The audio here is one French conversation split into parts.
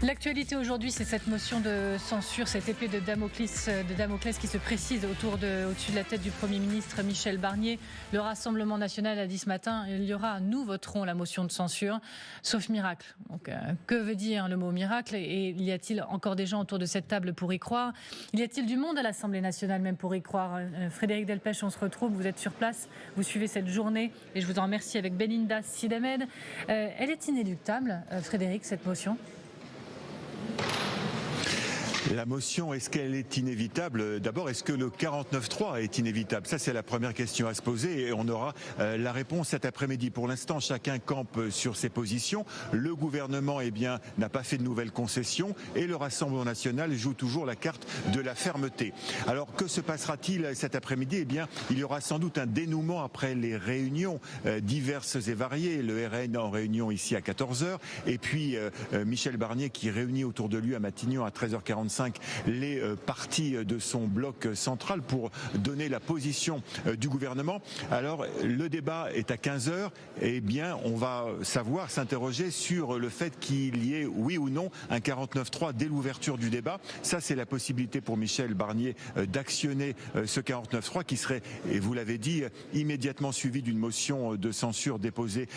L'actualité aujourd'hui, c'est cette motion de censure, cette épée de Damoclès qui se précise au-dessus de la tête du Premier ministre Michel Barnier. Le Rassemblement national a dit ce matin, nous voterons la motion de censure, sauf miracle. Donc, que veut dire le mot miracle? Et y a-t-il encore des gens autour de cette table pour y croire? Y a-t-il du monde à l'Assemblée nationale même pour y croire? Frédéric Delpech, on se retrouve, vous êtes sur place, vous suivez cette journée et je vous en remercie avec Belinda Sidamed. Elle est inéluctable, Frédéric, cette motion? La motion, est-ce qu'elle est inévitable? D'abord, est-ce que le 49.3 est inévitable? Ça, c'est la première question à se poser et on aura la réponse cet après-midi. Pour l'instant, chacun campe sur ses positions. Le gouvernement, n'a pas fait de nouvelles concessions et le Rassemblement national joue toujours la carte de la fermeté. Alors, que se passera-t-il cet après-midi? Il y aura sans doute un dénouement après les réunions diverses et variées. Le RN en réunion ici à 14h et puis Michel Barnier qui réunit autour de lui à Matignon à 13h45 les partis de son bloc central pour donner la position du gouvernement. Alors le débat est à 15h, on va s'interroger sur le fait qu'il y ait oui ou non un 49.3 dès l'ouverture du débat. Ça, c'est la possibilité pour Michel Barnier d'actionner ce 49.3 qui serait, et vous l'avez dit, immédiatement suivi d'une motion de censure déposée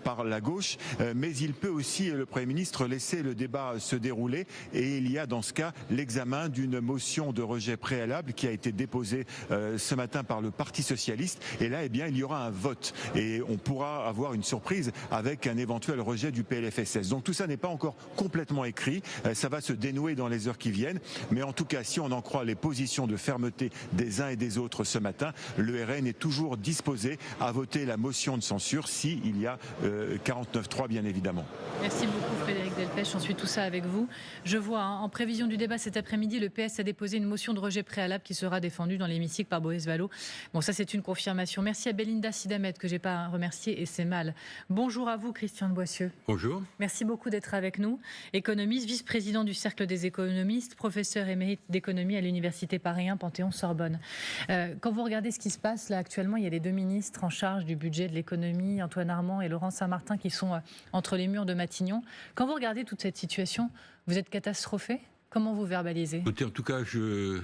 par la gauche. Mais il peut aussi, le Premier ministre, laisser le débat se dérouler et il y a dans ce cas l'examen d'une motion de rejet préalable qui a été déposée ce matin par le Parti socialiste. Et là, il y aura un vote et on pourra avoir une surprise avec un éventuel rejet du PLFSS. Donc tout ça n'est pas encore complètement écrit. Ça va se dénouer dans les heures qui viennent. Mais en tout cas, si on en croit les positions de fermeté des uns et des autres ce matin, le RN est toujours disposé à voter la motion de censure s'il y a 49.3 bien évidemment. Merci beaucoup Frédéric Delpech, on suit tout ça avec vous. Je vois, en prévision du débat cet après-midi, le PS a déposé une motion de rejet préalable qui sera défendue dans l'hémicycle par Boris Vallaud. Bon, ça c'est une confirmation. Merci à Belinda Sidamed que j'ai pas remercié et c'est mal. Bonjour à vous Christian de Boissieu. Bonjour. Merci beaucoup d'être avec nous. Économiste, vice-président du Cercle des économistes, professeur émérite d'économie à l'Université Paris 1 Panthéon-Sorbonne. Quand vous regardez ce qui se passe là actuellement, il y a les deux ministres en charge du budget de l'économie, Antoine Armand et Laurent Saint-Martin, qui sont entre les murs de Matignon. Quand vous regardez toute cette situation, vous êtes catastrophé? Comment vous verbalisez? Écoutez, en tout cas, je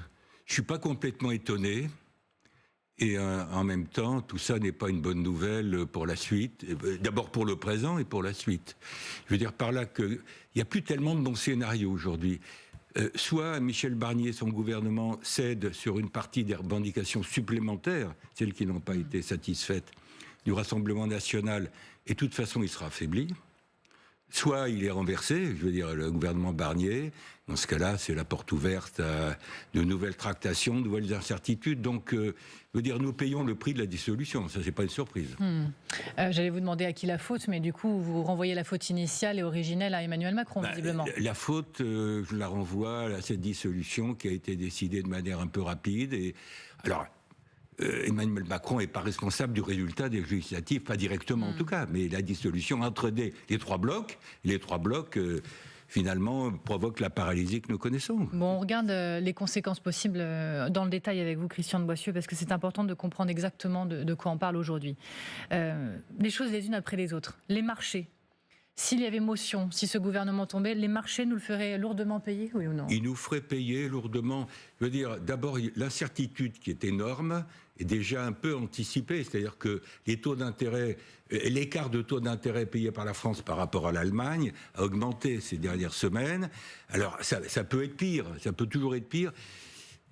suis pas complètement étonné. Et en même temps, tout ça n'est pas une bonne nouvelle pour la suite. D'abord pour le présent et pour la suite. Je veux dire par là qu'il n'y a plus tellement de bons scénarios aujourd'hui. Soit Michel Barnier et son gouvernement cèdent sur une partie des revendications supplémentaires, celles qui n'ont pas été satisfaites du Rassemblement national, et de toute façon il sera affaibli. Soit il est renversé, je veux dire, le gouvernement Barnier. Dans ce cas-là, c'est la porte ouverte à de nouvelles tractations, de nouvelles incertitudes. Donc, je veux dire, nous payons le prix de la dissolution. Ça, c'est pas une surprise. J'allais vous demander à qui la faute, mais du coup, vous renvoyez la faute initiale et originelle à Emmanuel Macron, visiblement. La faute, je la renvoie à cette dissolution qui a été décidée de manière un peu rapide. Et alors, Emmanuel Macron n'est pas responsable du résultat des législatives, pas directement en tout cas, mais la dissolution entre les trois blocs, finalement, provoque la paralysie que nous connaissons. Bon, on regarde les conséquences possibles dans le détail avec vous, Christian de Boissieu, parce que c'est important de comprendre exactement de quoi on parle aujourd'hui. Les choses les unes après les autres. Les marchés. S'il y avait motion, si ce gouvernement tombait, les marchés nous le feraient lourdement payer, oui ou non? Ils nous feraient payer lourdement. Je veux dire, d'abord, l'incertitude qui est énorme est déjà un peu anticipée. C'est-à-dire que les taux d'intérêt, l'écart de taux d'intérêt payé par la France par rapport à l'Allemagne a augmenté ces dernières semaines. Alors, ça peut être pire. Ça peut toujours être pire.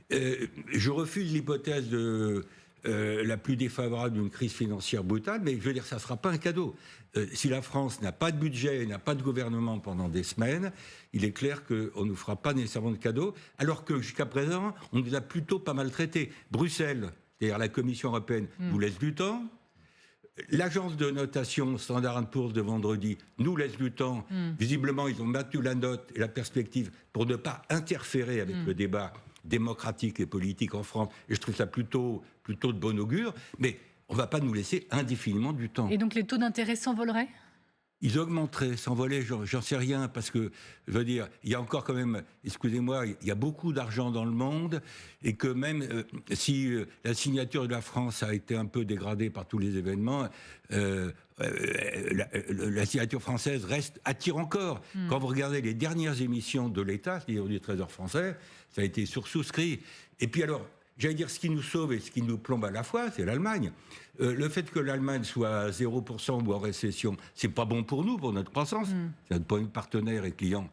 Je refuse l'hypothèse de la plus défavorable d'une crise financière brutale, mais je veux dire, ça ne sera pas un cadeau. Si la France n'a pas de budget, n'a pas de gouvernement pendant des semaines, il est clair qu'on ne nous fera pas nécessairement de cadeau, alors que jusqu'à présent, on nous a plutôt pas mal traités. Bruxelles, c'est-à-dire la Commission européenne, nous laisse du temps. L'agence de notation Standard & Poor's de vendredi nous laisse du temps. Visiblement, ils ont maintenu la note et la perspective pour ne pas interférer avec le débat démocratique et politique en France. Et je trouve ça plutôt de bon augure. Mais on ne va pas nous laisser indéfiniment du temps. Et donc les taux d'intérêt s'envoleraient ? Ils augmenteraient, s'envolaient, j'en sais rien, parce que, je veux dire, il y a encore quand même, excusez-moi, il y a beaucoup d'argent dans le monde, et que même si la signature de la France a été un peu dégradée par tous les événements, la signature française attire encore. Quand vous regardez les dernières émissions de l'État, c'est-à-dire du Trésor français, ça a été sursouscrit. Et puis alors, j'allais dire, ce qui nous sauve et ce qui nous plombe à la fois, c'est l'Allemagne. Le fait que l'Allemagne soit à 0% ou en récession, c'est pas bon pour nous, pour notre croissance. C'est notre point de partenaire et client.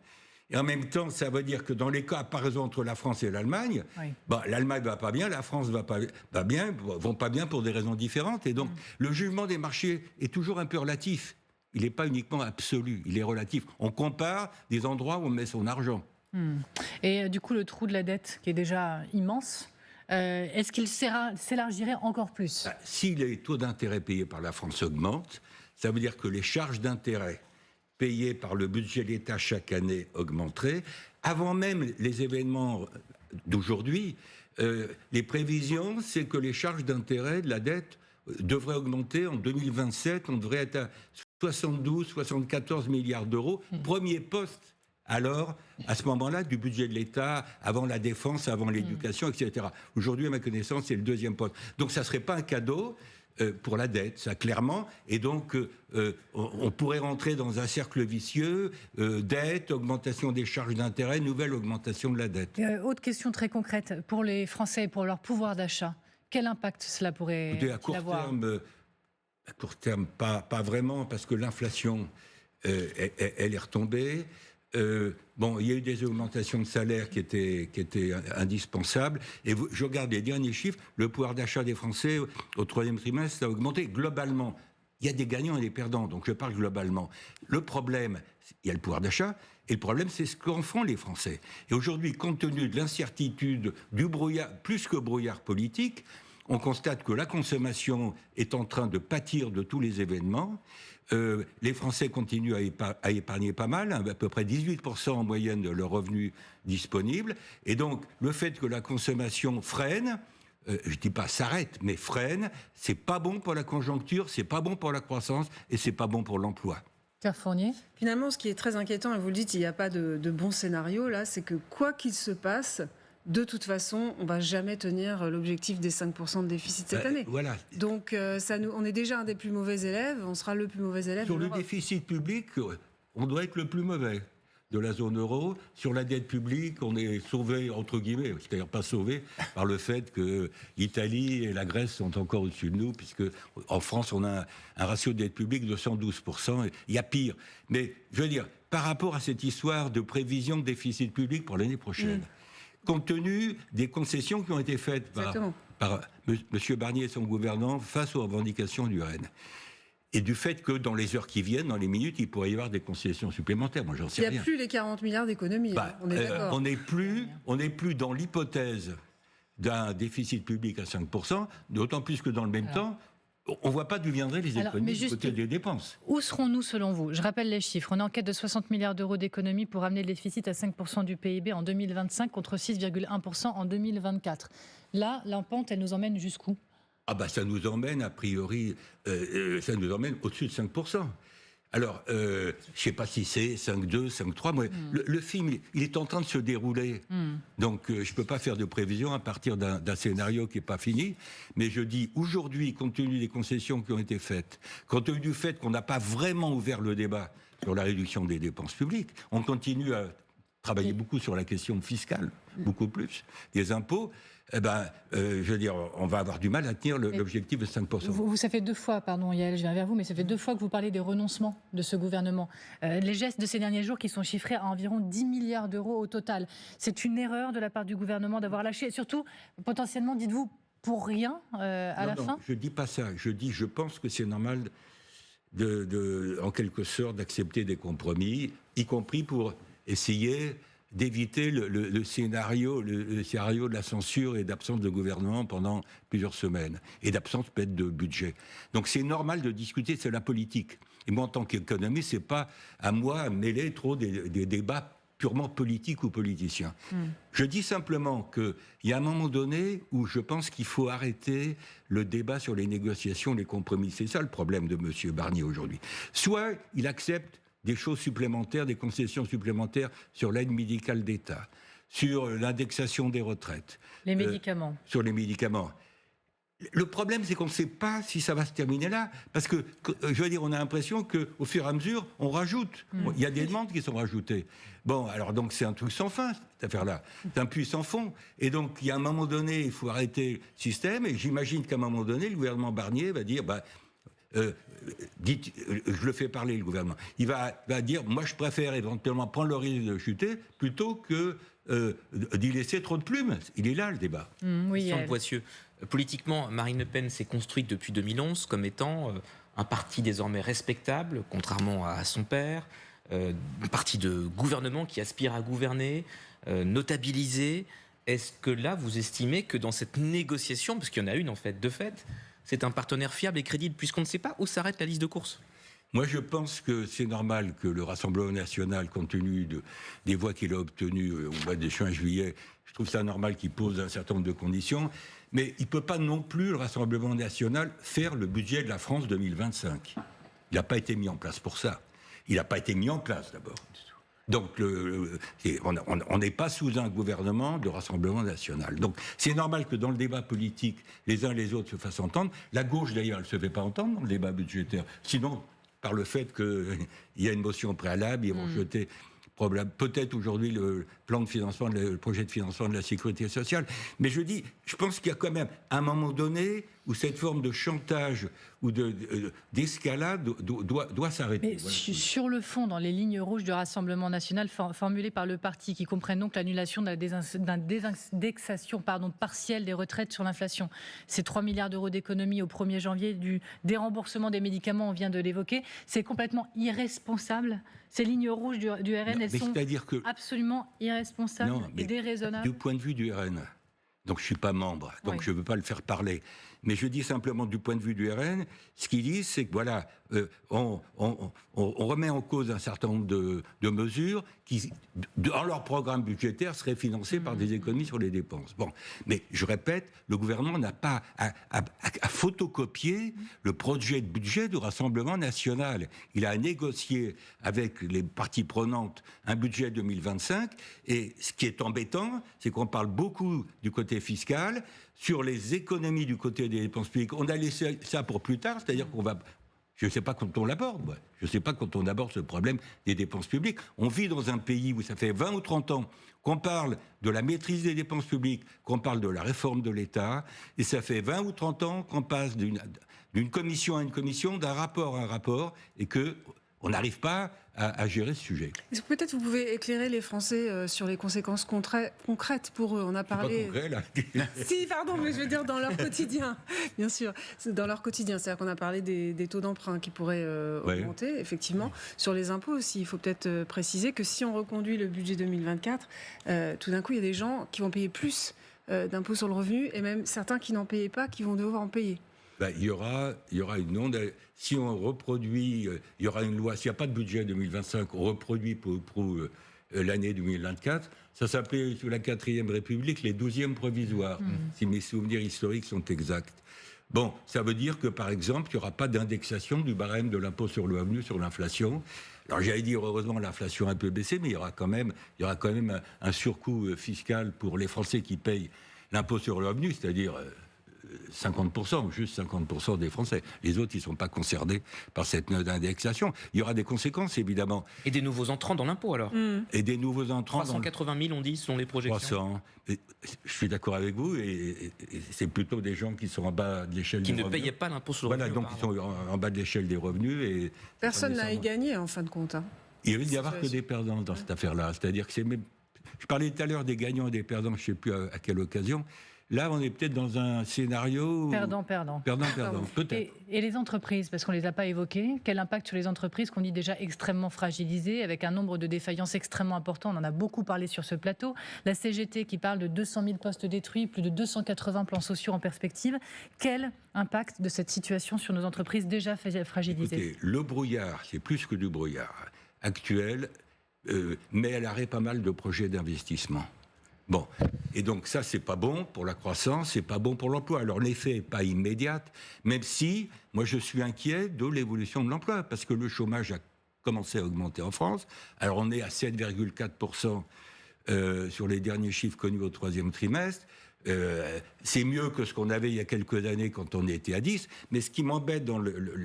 Et en même temps, ça veut dire que dans les cas, par exemple, entre la France et l'Allemagne, l'Allemagne va pas bien, la France vont pas bien pour des raisons différentes. Et donc, le jugement des marchés est toujours un peu relatif. Il n'est pas uniquement absolu, il est relatif. On compare des endroits où on met son argent. Et du coup, le trou de la dette, qui est déjà immense, est-ce qu'il s'élargirait encore plus ? Si les taux d'intérêt payés par la France augmentent, ça veut dire que les charges d'intérêt payées par le budget de l'État chaque année augmenteraient. Avant même les événements d'aujourd'hui, les prévisions, c'est que les charges d'intérêt de la dette devraient augmenter en 2027. On devrait être à 72-74 milliards d'euros. Premier poste. Alors, à ce moment-là, du budget de l'État, avant la défense, avant l'éducation, etc. Aujourd'hui, à ma connaissance, c'est le deuxième poste. Donc, ça ne serait pas un cadeau pour la dette, ça, clairement. Et donc, on pourrait rentrer dans un cercle vicieux, dette, augmentation des charges d'intérêt, nouvelle augmentation de la dette. Autre question très concrète, pour les Français et pour leur pouvoir d'achat, quel impact cela pourrait avoir ? À court terme, pas vraiment, parce que l'inflation, elle est retombée. Il y a eu des augmentations de salaire qui étaient indispensables. Et je regarde les derniers chiffres, le pouvoir d'achat des Français au troisième trimestre a augmenté globalement. Il y a des gagnants et des perdants, donc je parle globalement. Le problème, il y a le pouvoir d'achat, et le problème, c'est ce qu'en font les Français. Et aujourd'hui, compte tenu de l'incertitude, du brouillard, plus que brouillard politique, on constate que la consommation est en train de pâtir de tous les événements. Les Français continuent à épargner pas mal, à peu près 18% en moyenne de leurs revenus disponibles. Et donc, le fait que la consommation freine, je dis pas s'arrête, mais freine, c'est pas bon pour la conjoncture, c'est pas bon pour la croissance et c'est pas bon pour l'emploi. Pierre Fournier ? Finalement, ce qui est très inquiétant, et vous le dites, il n'y a pas de bon scénario là, c'est que quoi qu'il se passe, de toute façon, on ne va jamais tenir l'objectif des 5% de déficit cette année. Voilà. Donc, on est déjà un des plus mauvais élèves, on sera le plus mauvais élève. Sur le déficit public, on doit être le plus mauvais de la zone euro. Sur la dette publique, on est sauvé, entre guillemets, c'est-à-dire pas sauvé, par le fait que l'Italie et la Grèce sont encore au-dessus de nous, puisque en France, on a un ratio de dette publique de 112%. Il y a pire. Mais, je veux dire, par rapport à cette histoire de prévision de déficit public pour l'année prochaine, compte tenu des concessions qui ont été faites par M. Barnier et son gouvernement face aux revendications du RN. Et du fait que dans les heures qui viennent, dans les minutes, il pourrait y avoir des concessions supplémentaires. Moi, j'en sais rien. Il n'y a plus les 40 milliards d'économies, on est d'accord. On n'est plus dans l'hypothèse d'un déficit public à 5%, d'autant plus que dans le même temps, on ne voit pas d'où viendraient les économies du côté des dépenses. Où serons-nous selon vous ? Je rappelle les chiffres. On est en quête de 60 milliards d'euros d'économies pour ramener le déficit à 5% du PIB en 2025 contre 6,1% en 2024. Là, la pente, elle nous emmène jusqu'où ? Ça nous emmène, a priori, ça nous emmène au-dessus de 5%. Alors, je ne sais pas si c'est 5,2, 5,3. Moi, le film, il est en train de se dérouler. Donc, je ne peux pas faire de prévision à partir d'un scénario qui n'est pas fini. Mais je dis, aujourd'hui, compte tenu des concessions qui ont été faites, compte tenu du fait qu'on n'a pas vraiment ouvert le débat sur la réduction des dépenses publiques, on continue à travailler beaucoup sur la question fiscale, beaucoup plus, des impôts. Je veux dire, on va avoir du mal à tenir l'objectif de 5%. Ça fait 2 fois, pardon Yael, je viens vers vous, mais ça fait 2 fois que vous parlez des renoncements de ce gouvernement. Les gestes de ces derniers jours qui sont chiffrés à environ 10 milliards d'euros au total. C'est une erreur de la part du gouvernement d'avoir lâché. Et surtout, potentiellement, dites-vous, pour rien à la fin ? Je ne dis pas ça. Je pense que c'est normal, en quelque sorte, d'accepter des compromis, y compris pour essayer d'éviter le scénario de la censure et d'absence de gouvernement pendant plusieurs semaines, et d'absence peut-être de budget. Donc c'est normal de discuter, c'est la politique. Et moi, en tant qu'économiste, c'est pas à moi à mêler trop des débats purement politique ou politicien. Je dis simplement qu'il y a un moment donné où je pense qu'il faut arrêter le débat sur les négociations, les compromis. C'est ça le problème de M. Barnier aujourd'hui. Soit il accepte des choses supplémentaires, des concessions supplémentaires sur l'aide médicale d'État, sur l'indexation des retraites. Les médicaments. Sur les médicaments. Le problème, c'est qu'on ne sait pas si ça va se terminer là. Parce que, je veux dire, on a l'impression qu'au fur et à mesure, on rajoute. Il y a des demandes qui sont rajoutées. Bon, alors donc c'est un truc sans fin, cette affaire-là. C'est un puits sans fond. Et donc, il y a un moment donné, il faut arrêter le système. Et j'imagine qu'à un moment donné, le gouvernement Barnier va dire... je le fais parler, le gouvernement. Il va dire, moi, je préfère éventuellement prendre le risque de chuter plutôt que d'y laisser trop de plumes. Il est là, le débat. Oui, Boissieu. Politiquement, Marine Le Pen s'est construite depuis 2011 comme étant un parti désormais respectable, contrairement à son père, un parti de gouvernement qui aspire à gouverner, notabilisé. Est-ce que là, vous estimez que dans cette négociation, parce qu'il y en a une en fait, de fait, c'est un partenaire fiable et crédible, puisqu'on ne sait pas où s'arrête la liste de courses? Moi, je pense que c'est normal que le Rassemblement national, compte tenu des voix qu'il a obtenues au mois de juin-juillet, je trouve ça normal qu'il pose un certain nombre de conditions. Mais il ne peut pas non plus, le Rassemblement national, faire le budget de la France 2025. Il n'a pas été mis en place pour ça. Il n'a pas été mis en place, d'abord. Donc, on n'est pas sous un gouvernement de Rassemblement national. Donc, c'est normal que dans le débat politique, les uns et les autres se fassent entendre. La gauche, d'ailleurs, elle ne se fait pas entendre dans le débat budgétaire. Sinon, par le fait qu'il y a une motion préalable, ils vont jeter peut-être aujourd'hui le plan de financement, le projet de financement de la sécurité sociale. Mais je pense qu'il y a quand même un moment donné où cette forme de chantage ou d'escalade doit s'arrêter. Mais voilà. Sur le fond, dans les lignes rouges du Rassemblement national formulées par le parti, qui comprennent donc l'annulation de la désindexation partielle des retraites sur l'inflation, ces 3 milliards d'euros d'économies au 1er janvier, du déremboursement des médicaments, on vient de l'évoquer, c'est complètement irresponsable. Ces lignes rouges du RN, elles sont absolument irresponsables et déraisonnables. Du point de vue du RN, donc je ne suis pas membre, donc je ne veux pas le faire parler. Mais je dis simplement du point de vue du RN, ce qu'ils disent, c'est que voilà, on remet en cause un certain nombre de mesures qui, dans leur programme budgétaire, seraient financées par des économies sur les dépenses. Bon, mais je répète, le gouvernement n'a pas à photocopier le projet de budget du Rassemblement national. Il a à négocier avec les parties prenantes un budget 2025. Et ce qui est embêtant, c'est qu'on parle beaucoup du côté fiscal, sur les économies du côté des dépenses publiques. On a laissé ça pour plus tard, c'est-à-dire qu'on va... Je ne sais pas quand on l'aborde, je ne sais pas quand on aborde ce problème des dépenses publiques. On vit dans un pays où ça fait 20 ou 30 ans qu'on parle de la maîtrise des dépenses publiques, qu'on parle de la réforme de l'État, et ça fait 20 ou 30 ans qu'on passe d'une commission à une commission, d'un rapport à un rapport, et qu'on n'arrive pas à gérer ce sujet. Est-ce que peut-être vous pouvez éclairer les Français sur les conséquences concrètes pour eux? On a parlé... C'est pas concret, là. Si, pardon, mais je veux dire dans leur quotidien, bien sûr. C'est dans leur quotidien, c'est-à-dire qu'on a parlé des taux d'emprunt qui pourraient augmenter, effectivement. Sur les impôts aussi, il faut peut-être préciser que si on reconduit le budget 2024, tout d'un coup, il y a des gens qui vont payer plus d'impôts sur le revenu, et même certains qui n'en payaient pas, qui vont devoir en payer. Il y aura une onde. Si on reproduit, il y aura une loi. S'il n'y a pas de budget 2025, on reproduit pour l'année 2024. Ça s'appelait sous la 4e République les 12e provisoires, si mes souvenirs historiques sont exacts. Bon, ça veut dire que, par exemple, il n'y aura pas d'indexation du barème de l'impôt sur le revenu sur l'inflation. Alors j'allais dire, heureusement, l'inflation a un peu baissé, mais il y aura quand même un surcoût fiscal pour les Français qui payent l'impôt sur le revenu, c'est-à-dire... 50%, juste 50% des Français. Les autres, ils ne sont pas concernés par cette note d'indexation. Il y aura des conséquences, évidemment. Et des nouveaux entrants dans l'impôt, alors Et des nouveaux entrants... 380 000, on dit, selon les projections. 300. Et je suis d'accord avec vous, et c'est plutôt des gens qui sont en bas de l'échelle des revenus. Qui ne payaient pas l'impôt sur le revenu. Voilà, donc ils sont en bas de l'échelle des revenus. Et personne n'a gagné, en fin de compte. Il risque d'y avoir que des perdants dans cette affaire-là. C'est-à-dire que je parlais tout à l'heure des gagnants et des perdants, je ne sais plus à quelle occasion. Là, on est peut-être dans un scénario... Perdant-perdant, peut-être. Et les entreprises, parce qu'on ne les a pas évoquées, quel impact sur les entreprises qu'on dit déjà extrêmement fragilisées, avec un nombre de défaillances extrêmement important, on en a beaucoup parlé sur ce plateau. La CGT qui parle de 200 000 postes détruits, plus de 280 plans sociaux en perspective. Quel impact de cette situation sur nos entreprises déjà fragilisées? Écoutez, le brouillard, c'est plus que du brouillard. Actuel, met à l'arrêt pas mal de projets d'investissement. Bon, et donc ça, c'est pas bon pour la croissance, c'est pas bon pour l'emploi. Alors l'effet n'est pas immédiat, même si, moi je suis inquiet de l'évolution de l'emploi, parce que le chômage a commencé à augmenter en France. Alors on est à 7,4% sur les derniers chiffres connus au troisième trimestre. C'est mieux que ce qu'on avait il y a quelques années quand on était à 10, mais ce qui m'embête dans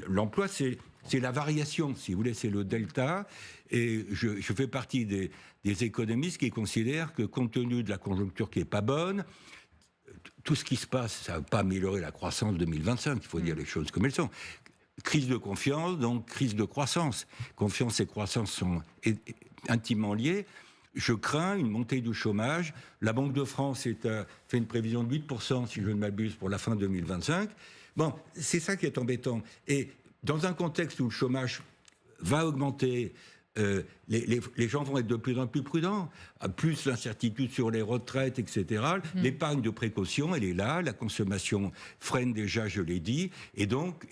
l'emploi, c'est la variation, si vous voulez, c'est le delta. Et je fais partie des économistes qui considèrent que, compte tenu de la conjoncture qui n'est pas bonne, tout ce qui se passe, ça ne va pas améliorer la croissance 2025, il faut dire les choses comme elles sont. Crise de confiance, donc crise de croissance. Confiance et croissance sont intimement liées. Je crains une montée du chômage. La Banque de France fait une prévision de 8%, si je ne m'abuse, pour la fin 2025. Bon, c'est ça qui est embêtant. Et dans un contexte où le chômage va augmenter, les gens vont être de plus en plus prudents, plus l'incertitude sur les retraites, etc. L'épargne de précaution, elle est là, la consommation freine déjà, je l'ai dit, et donc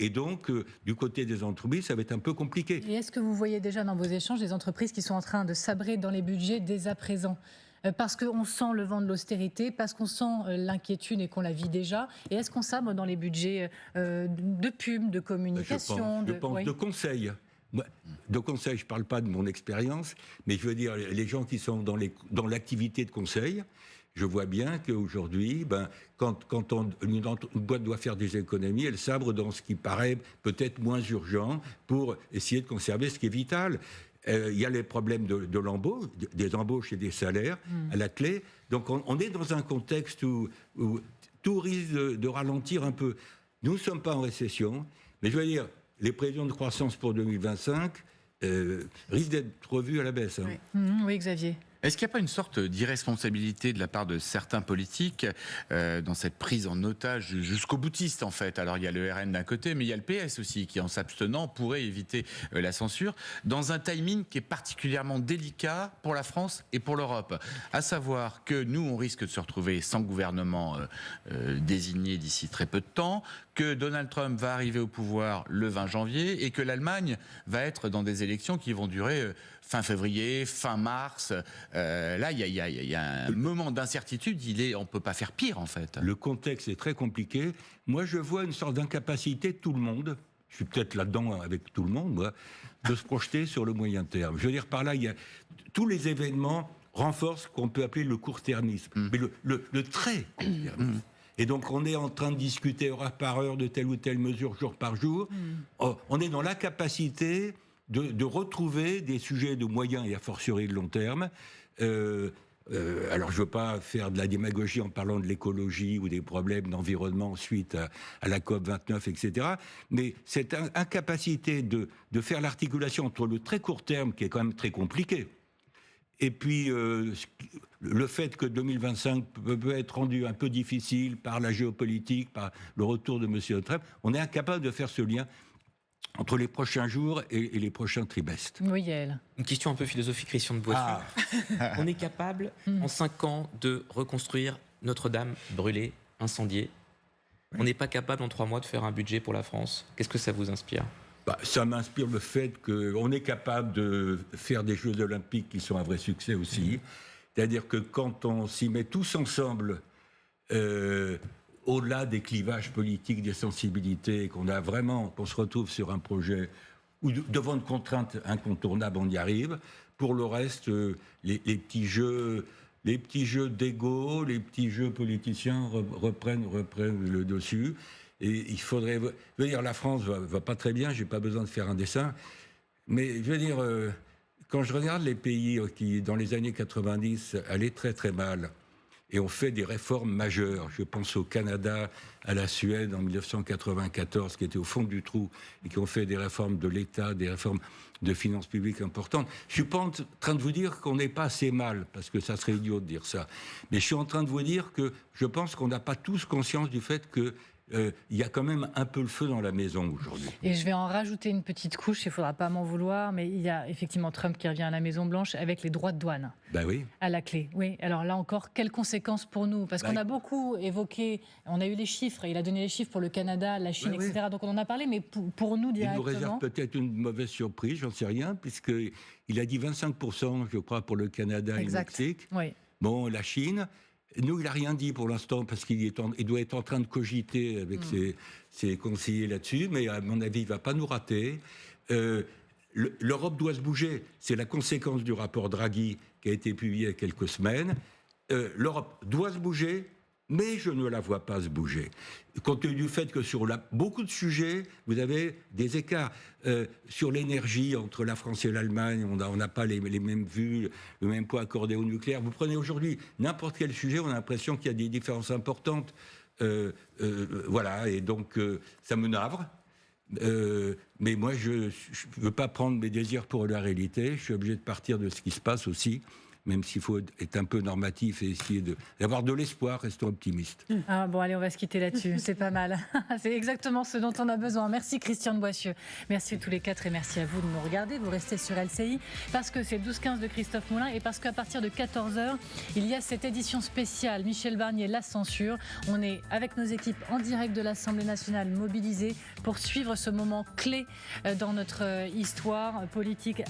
du côté des entreprises, ça va être un peu compliqué. Et est-ce que vous voyez déjà dans vos échanges des entreprises qui sont en train de sabrer dans les budgets dès à présent ? Parce qu'on sent le vent de l'austérité, parce qu'on sent l'inquiétude et qu'on la vit déjà. Et est-ce qu'on sabre dans les budgets de pub, de communication, je pense de conseils. De conseil, je ne parle pas de mon expérience, mais je veux dire, les gens qui sont dans l'activité de conseil, je vois bien qu'aujourd'hui, quand une boîte doit faire des économies, elle sabre dans ce qui paraît peut-être moins urgent pour essayer de conserver ce qui est vital. Il y a les problèmes de l'embauche, des embauches et des salaires à la clé. Donc on est dans un contexte où tout risque de ralentir un peu. Nous ne sommes pas en récession, mais je veux dire, les prévisions de croissance pour 2025 risquent d'être revues à la baisse. Oui, Xavier. Est-ce qu'il n'y a pas une sorte d'irresponsabilité de la part de certains politiques dans cette prise en otage jusqu'au boutiste, en fait? Alors, il y a le RN d'un côté, mais il y a le PS aussi, qui, en s'abstenant, pourrait éviter la censure, dans un timing qui est particulièrement délicat pour la France et pour l'Europe. À savoir que nous, on risque de se retrouver sans gouvernement désigné d'ici très peu de temps, que Donald Trump va arriver au pouvoir le 20 janvier et que l'Allemagne va être dans des élections qui vont durer fin février, fin mars. Là, il y a un moment d'incertitude. On ne peut pas faire pire, en fait. Le contexte est très compliqué. Moi, je vois une sorte d'incapacité de tout le monde. Je suis peut-être là-dedans avec tout le monde, moi, de se projeter sur le moyen terme. Je veux dire, par là, tous les événements renforcent ce qu'on peut appeler le court-termisme. Mais le très court-termisme. Et donc, on est en train de discuter heure par heure de telle ou telle mesure, jour par jour. On est dans l'incapacité de retrouver des sujets de moyen et a fortiori de long terme. Alors, je ne veux pas faire de la démagogie en parlant de l'écologie ou des problèmes d'environnement suite à la COP29, etc. Mais cette incapacité de faire l'articulation entre le très court terme, qui est quand même très compliqué, et puis le fait que 2025 peut être rendu un peu difficile par la géopolitique, par le retour de M. Trump, on est incapable de faire ce lien entre les prochains jours et les prochains trimestres. Oui, Yael. Une question un peu philosophique, Christian de Boissy. On est capable, en 5 ans, de reconstruire Notre-Dame brûlée, incendiée. On n'est pas capable, en 3 mois, de faire un budget pour la France. Qu'est-ce que ça vous inspire ? Ça m'inspire le fait qu'on est capable de faire des Jeux olympiques qui sont un vrai succès aussi. C'est-à-dire que quand on s'y met tous ensemble, au-delà des clivages politiques, des sensibilités, qu'on se retrouve sur un projet où devant une contrainte incontournable, on y arrive. Pour le reste, les petits jeux d'ego, les petits jeux politiciens reprennent le dessus. Et il faudrait... Je veux dire, la France va pas très bien, j'ai pas besoin de faire un dessin. Mais je veux dire, quand je regarde les pays qui, dans les années 90, allaient très très mal, et ont fait des réformes majeures, je pense au Canada, à la Suède en 1994, qui étaient au fond du trou, et qui ont fait des réformes de l'État, des réformes de finances publiques importantes. Je suis pas en train de vous dire qu'on n'est pas assez mal, parce que ça serait idiot de dire ça. Mais je suis en train de vous dire que je pense qu'on n'a pas tous conscience du fait que il y a quand même un peu le feu dans la maison aujourd'hui. Et je vais en rajouter une petite couche, il ne faudra pas m'en vouloir, mais il y a effectivement Trump qui revient à la Maison-Blanche avec les droits de douane Oui. à la clé. Oui, alors là encore, quelles conséquences pour nous? Parce qu'on a beaucoup évoqué, on a eu les chiffres, il a donné les chiffres pour le Canada, la Chine, etc. Donc on en a parlé, mais pour nous directement... Il nous réserve peut-être une mauvaise surprise, j'en sais rien, puisqu'il a dit 25%, je crois, pour le Canada et le Mexique. Oui. Bon, la Chine... Nous, il n'a rien dit pour l'instant parce qu'il doit être en train de cogiter avec ses conseillers là-dessus, mais à mon avis, il ne va pas nous rater. L'Europe doit se bouger. C'est la conséquence du rapport Draghi qui a été publié il y a quelques semaines. L'Europe doit se bouger, mais je ne la vois pas se bouger. Compte tenu du fait que sur beaucoup de sujets, vous avez des écarts. Sur l'énergie, entre la France et l'Allemagne, on n'a pas les mêmes vues, le même poids accordé au nucléaire. Vous prenez aujourd'hui n'importe quel sujet, on a l'impression qu'il y a des différences importantes. Voilà, et donc ça me navre. Mais moi, je ne veux pas prendre mes désirs pour la réalité. Je suis obligé de partir de ce qui se passe aussi, même s'il faut être un peu normatif et essayer d'avoir de l'espoir, restons optimistes. Ah bon, allez, on va se quitter là-dessus, c'est pas mal. C'est exactement ce dont on a besoin. Merci Christian de Boissieu, merci à tous les quatre et merci à vous de nous regarder. Vous restez sur LCI parce que c'est 12-15 de Christophe Moulin et parce qu'à partir de 14h, il y a cette édition spéciale Michel Barnier, la censure. On est avec nos équipes en direct de l'Assemblée nationale mobilisées pour suivre ce moment clé dans notre histoire politique.